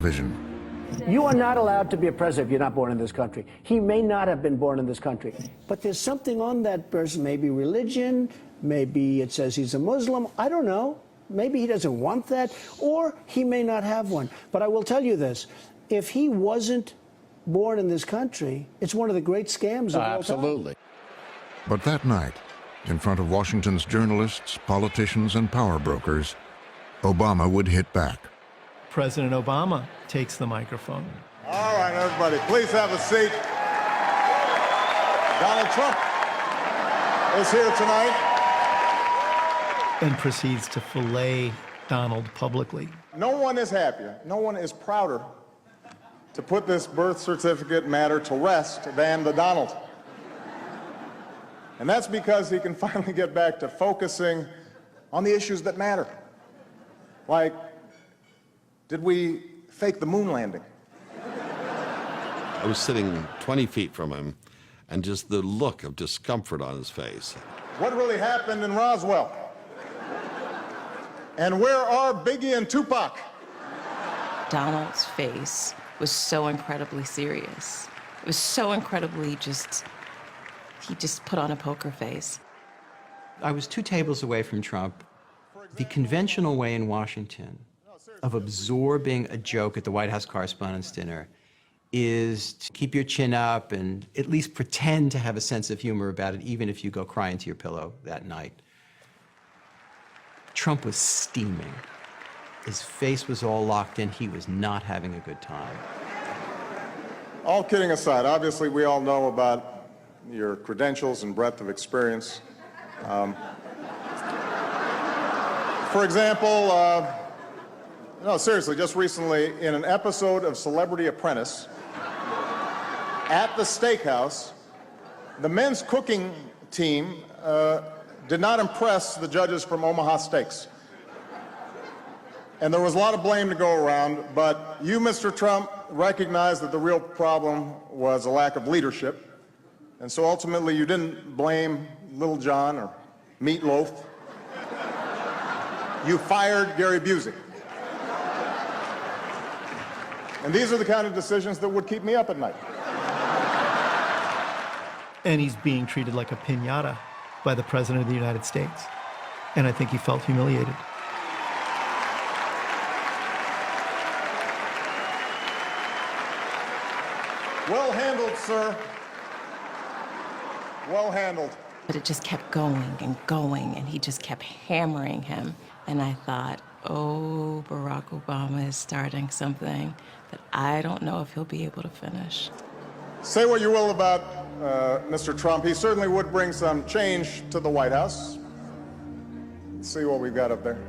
vision. You are not allowed to be a president if you're not born in this country. He may not have been born in this country, but there's something on that person, maybe religion, maybe it says he's a Muslim, I don't know. Maybe he doesn't want that, or he may not have one. But I will tell you this, if he wasn't born in this country, it's one of the great scams of all time. Absolutely. But that night, in front of Washington's journalists, politicians, and power brokers, Obama would hit back. President Obama takes the microphone. All right, everybody, please have a seat. Donald Trump is here tonight. And proceeds to fillet Donald publicly. No one is happier, no one is prouder to put this birth certificate matter to rest than the Donald. And that's because he can finally get back to focusing on the issues that matter. Like, did we fake the moon landing? I was sitting 20 feet from him, and just the look of discomfort on his face. What really happened in Roswell? And where are Biggie and Tupac? Donald's face was so incredibly serious. It was so incredibly he just put on a poker face. I was 2 tables away from Trump. The conventional way in Washington of absorbing a joke at the White House Correspondents' Dinner is to keep your chin up and at least pretend to have a sense of humor about it, even if you go cry into your pillow that night. Trump was steaming. His face was all locked in. He was not having a good time. All kidding aside, obviously we all know about your credentials and breadth of experience. For example, no, seriously, just recently in an episode of Celebrity Apprentice, at the steakhouse, the men's cooking team did not impress the judges from Omaha Steaks. And there was a lot of blame to go around, but you, Mr. Trump, recognized that the real problem was a lack of leadership. And so ultimately you didn't blame Little John or Meatloaf. You fired Gary Busey. And these are the kind of decisions that would keep me up at night. And he's being treated like a piñata by the President of the United States. And I think he felt humiliated. Well handled, sir. Well handled. But it just kept going, and he just kept hammering him. And I thought, oh, Barack Obama is starting something that I don't know if he'll be able to finish. Say what you will about Mr. Trump. He certainly would bring some change to the White House. Let's see what we've got up there.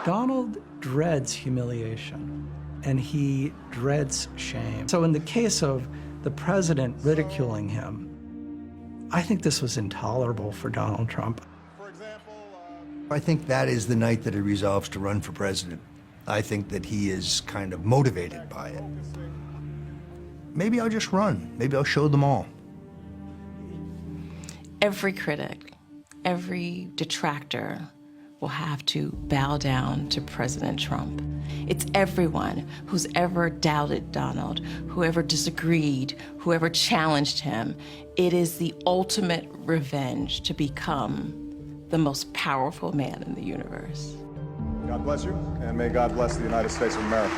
Donald dreads humiliation, and he dreads shame. So in the case of the president ridiculing him, I think this was intolerable for Donald Trump. I think that is the night that he resolves to run for president. I think that he is kind of motivated by it. Maybe I'll just run. Maybe I'll show them all. Every critic, every detractor will have to bow down to President Trump. It's everyone who's ever doubted Donald, whoever disagreed, whoever challenged him. It is the ultimate revenge to become the most powerful man in the universe. God bless you, and may God bless the United States of America.